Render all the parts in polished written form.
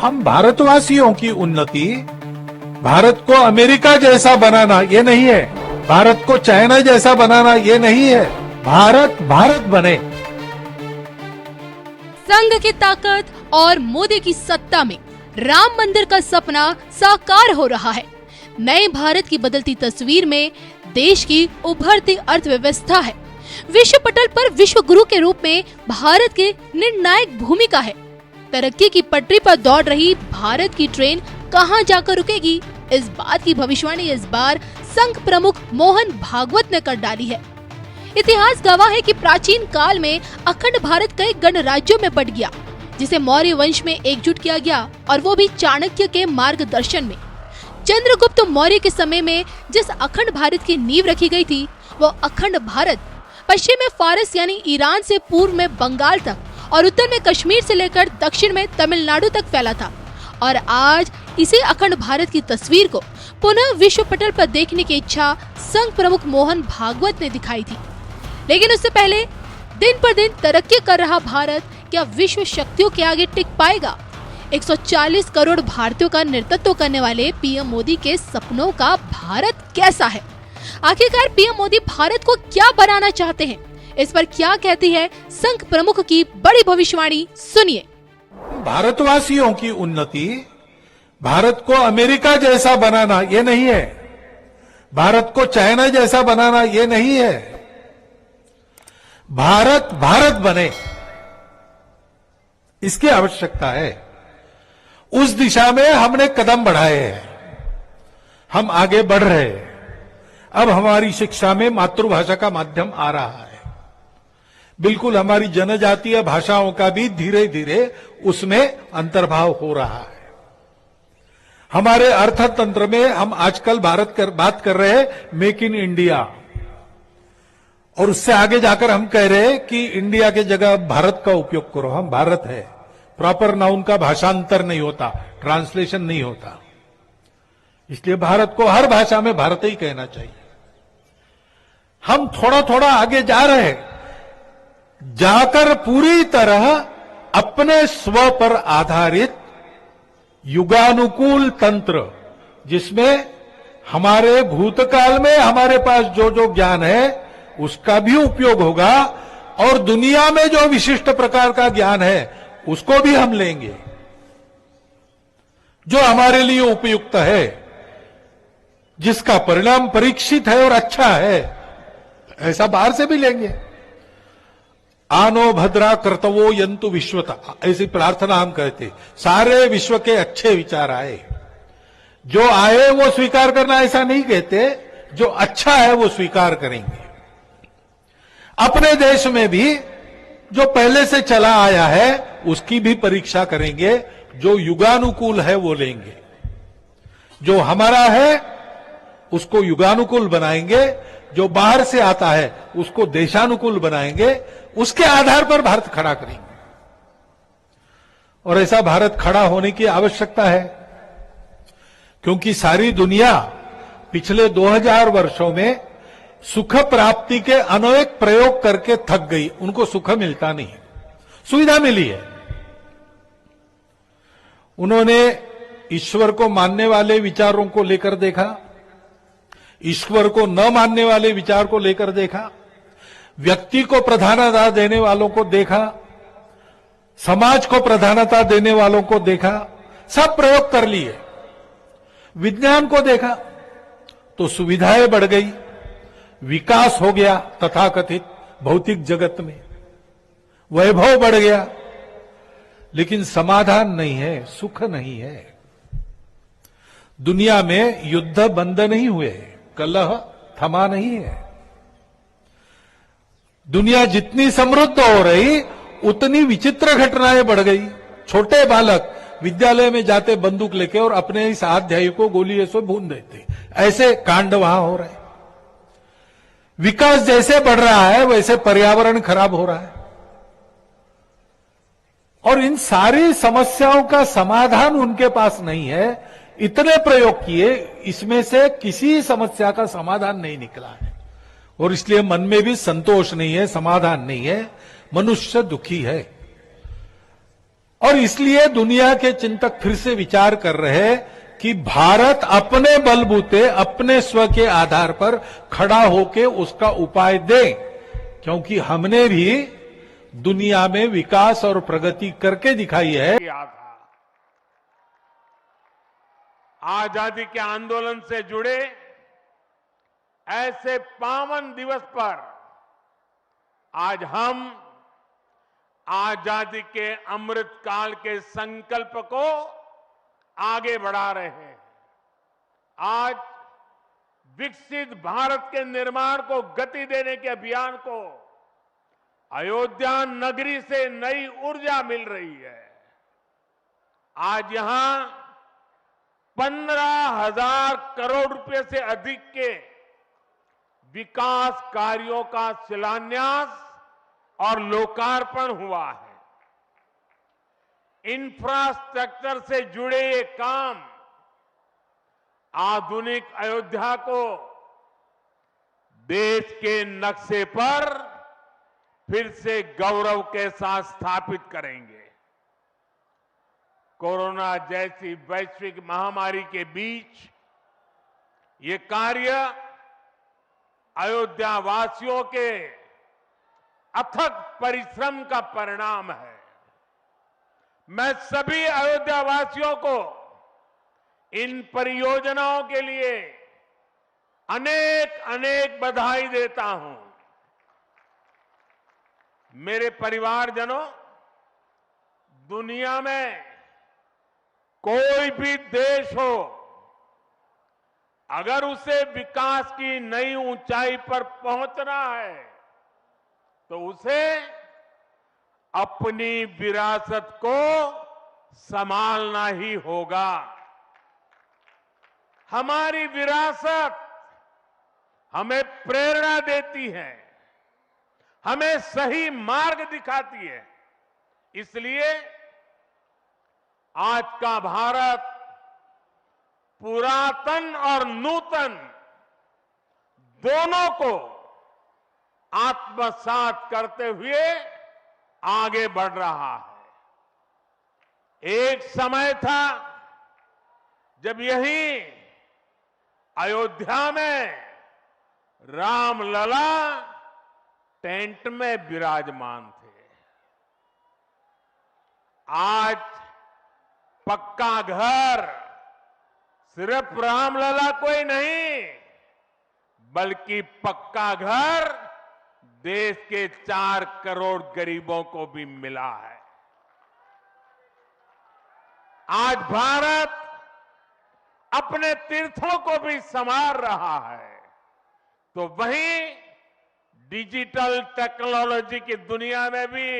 हम भारतवासियों की उन्नति भारत को अमेरिका जैसा बनाना ये नहीं है, भारत को चाइना जैसा बनाना ये नहीं है, भारत भारत बने। संघ की ताकत और मोदी की सत्ता में राम मंदिर का सपना साकार हो रहा है। नए भारत की बदलती तस्वीर में देश की उभरती अर्थव्यवस्था है। विश्व पटल पर विश्व गुरु के रूप में भारत की निर्णायक भूमिका है। तरक्की की पटरी पर दौड़ रही भारत की ट्रेन कहां जाकर रुकेगी, इस बात की भविष्यवाणी इस बार संघ प्रमुख मोहन भागवत ने कर डाली है। इतिहास गवाह है कि प्राचीन काल में अखंड भारत कई गणराज्यों में बंट गया, जिसे मौर्य वंश में एकजुट किया गया, और वो भी चाणक्य के मार्गदर्शन में। चंद्रगुप्त मौर्य के समय में जिस अखंड भारत की नींव रखी गई थी, वो अखंड भारत पश्चिम में फारस यानी ईरान से पूर्व में बंगाल तक और उत्तर में कश्मीर से लेकर दक्षिण में तमिलनाडु तक फैला था। और आज इसी अखंड भारत की तस्वीर को पुनः विश्व पटल पर देखने की इच्छा संघ प्रमुख मोहन भागवत ने दिखाई थी। लेकिन उससे पहले दिन पर दिन तरक्की कर रहा भारत क्या विश्व शक्तियों के आगे टिक पाएगा? 140 करोड़ भारतीयों का नेतृत्व करने वाले पीएम मोदी के सपनों का भारत कैसा है? आखिरकार पीएम मोदी भारत को क्या बनाना चाहते हैं? इस पर क्या कहती है संघ प्रमुख की बड़ी भविष्यवाणी, सुनिए। भारतवासियों की उन्नति भारत को अमेरिका जैसा बनाना ये नहीं है, भारत को चाइना जैसा बनाना ये नहीं है, भारत भारत बने, इसकी आवश्यकता है। उस दिशा में हमने कदम बढ़ाए हैं, हम आगे बढ़ रहे हैं। अब हमारी शिक्षा में मातृभाषा का माध्यम आ रहा है। बिल्कुल हमारी जनजातीय भाषाओं का भी धीरे धीरे उसमें अंतर्भाव हो रहा है। हमारे अर्थतंत्र में हम आजकल बात कर रहे हैं मेक इन इंडिया, और उससे आगे जाकर हम कह रहे हैं कि इंडिया के जगह भारत का उपयोग करो। हम भारत है, प्रॉपर नाउन का भाषांतर नहीं होता, ट्रांसलेशन नहीं होता, इसलिए भारत को हर भाषा में भारत ही कहना चाहिए। हम थोड़ा थोड़ा आगे जा रहे हैं, जाकर पूरी तरह अपने स्व पर आधारित युगानुकूल तंत्र, जिसमें हमारे भूतकाल में हमारे पास जो जो ज्ञान है उसका भी उपयोग होगा, और दुनिया में जो विशिष्ट प्रकार का ज्ञान है उसको भी हम लेंगे, जो हमारे लिए उपयुक्त है, जिसका परिणाम परीक्षित है और अच्छा है, ऐसा बाहर से भी लेंगे। आनो भद्रा कर्तवो यंतु विश्वता, ऐसी प्रार्थना हम कहते। सारे विश्व के अच्छे विचार आए, जो आए वो स्वीकार करना ऐसा नहीं कहते, जो अच्छा है वो स्वीकार करेंगे। अपने देश में भी जो पहले से चला आया है उसकी भी परीक्षा करेंगे, जो युगानुकूल है वो लेंगे, जो हमारा है उसको युगानुकूल बनाएंगे, जो बाहर से आता है उसको देशानुकूल बनाएंगे, उसके आधार पर भारत खड़ा करेंगे। और ऐसा भारत खड़ा होने की आवश्यकता है, क्योंकि सारी दुनिया पिछले 2000 वर्षों में सुख प्राप्ति के अनेक प्रयोग करके थक गई। उनको सुख मिलता नहीं, सुविधा मिली है। उन्होंने ईश्वर को मानने वाले विचारों को लेकर देखा, ईश्वर को न मानने वाले विचार को लेकर देखा, व्यक्ति को प्रधानता देने वालों को देखा, समाज को प्रधानता देने वालों को देखा, सब प्रयोग कर लिए। विज्ञान को देखा तो सुविधाएं बढ़ गई, विकास हो गया, तथाकथित भौतिक जगत में वैभव बढ़ गया, लेकिन समाधान नहीं है, सुख नहीं है। दुनिया में युद्ध बंद नहीं हुए, कलह थमा नहीं है। दुनिया जितनी समृद्ध हो रही उतनी विचित्र घटनाएं बढ़ गई। छोटे बालक विद्यालय में जाते बंदूक लेके और अपने ही स्वाध्यायी को गोली से भून देते, ऐसे कांड वहां हो रहे। विकास जैसे बढ़ रहा है वैसे पर्यावरण खराब हो रहा है, और इन सारी समस्याओं का समाधान उनके पास नहीं है। इतने प्रयोग किए, इसमें से किसी समस्या का समाधान नहीं निकला है, और इसलिए मन में भी संतोष नहीं है, समाधान नहीं है, मनुष्य दुखी है। और इसलिए दुनिया के चिंतक फिर से विचार कर रहे हैं कि भारत अपने बलबूते अपने स्व के आधार पर खड़ा होके उसका उपाय दे, क्योंकि हमने भी दुनिया में विकास और प्रगति करके दिखाई है। किया था। आजादी के आंदोलन से जुड़े ऐसे पावन दिवस पर आज हम आजादी के अमृत काल के संकल्प को आगे बढ़ा रहे हैं। आज विकसित भारत के निर्माण को गति देने के अभियान को अयोध्या नगरी से नई ऊर्जा मिल रही है। आज यहां 15,000 करोड़ रुपए से अधिक के विकास कार्यों का शिलान्यास और लोकार्पण हुआ है। इंफ्रास्ट्रक्चर से जुड़े ये काम आधुनिक अयोध्या को देश के नक्शे पर फिर से गौरव के साथ स्थापित करेंगे। कोरोना जैसी वैश्विक महामारी के बीच ये कार्य अयोध्या वासियों के अथक परिश्रम का परिणाम है। मैं सभी अयोध्या वासियों को इन परियोजनाओं के लिए अनेक अनेक बधाई देता हूं। मेरे परिवारजनों, दुनिया में कोई भी देश हो, अगर उसे विकास की नई ऊंचाई पर पहुंचना है तो उसे अपनी विरासत को संभालना ही होगा। हमारी विरासत हमें प्रेरणा देती है, हमें सही मार्ग दिखाती है। इसलिए आज का भारत पुरातन और नूतन दोनों को आत्मसात करते हुए आगे बढ़ रहा है। एक समय था जब यही अयोध्या में रामलला टेंट में विराजमान थे। आज पक्का घर सिर्फ रामलला कोई नहीं, बल्कि पक्का घर देश के 4 करोड़ गरीबों को भी मिला है। आज भारत अपने तीर्थों को भी संवार रहा है, तो वहीं डिजिटल टेक्नोलॉजी की दुनिया में भी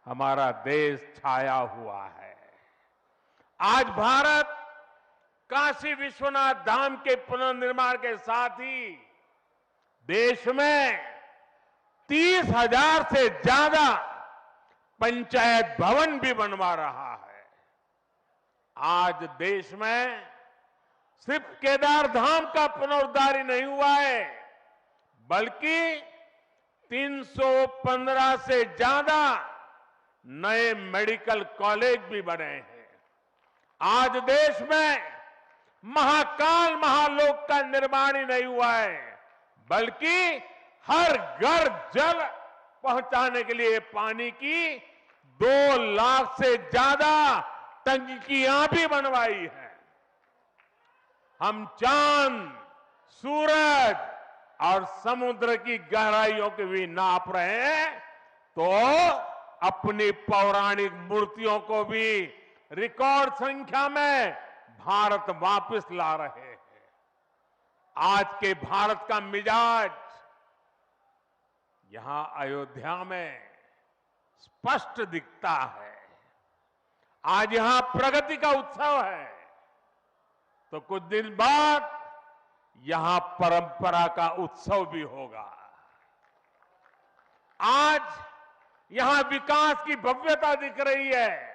हमारा देश छाया हुआ है। आज भारत काशी विश्वनाथ धाम के पुनर्निर्माण के साथ ही देश में 30,000 से ज्यादा पंचायत भवन भी बनवा रहा है। आज देश में सिर्फ केदार धाम का पुनरुद्धार ही नहीं हुआ है, बल्कि 315 से ज्यादा नए मेडिकल कॉलेज भी बने हैं। आज देश में महाकाल महालोक का निर्माण ही नहीं हुआ है, बल्कि हर घर जल पहुंचाने के लिए पानी की 2 लाख से ज्यादा टंकियां भी बनवाई है। हम चांद, सूरज और समुद्र की गहराइयों को भी नाप रहे हैं, तो अपनी पौराणिक मूर्तियों को भी रिकॉर्ड संख्या में भारत वापस ला रहे हैं। आज के भारत का मिजाज यहां अयोध्या में स्पष्ट दिखता है। आज यहां प्रगति का उत्सव है, तो कुछ दिन बाद यहां परंपरा का उत्सव भी होगा। आज यहां विकास की भव्यता दिख रही है,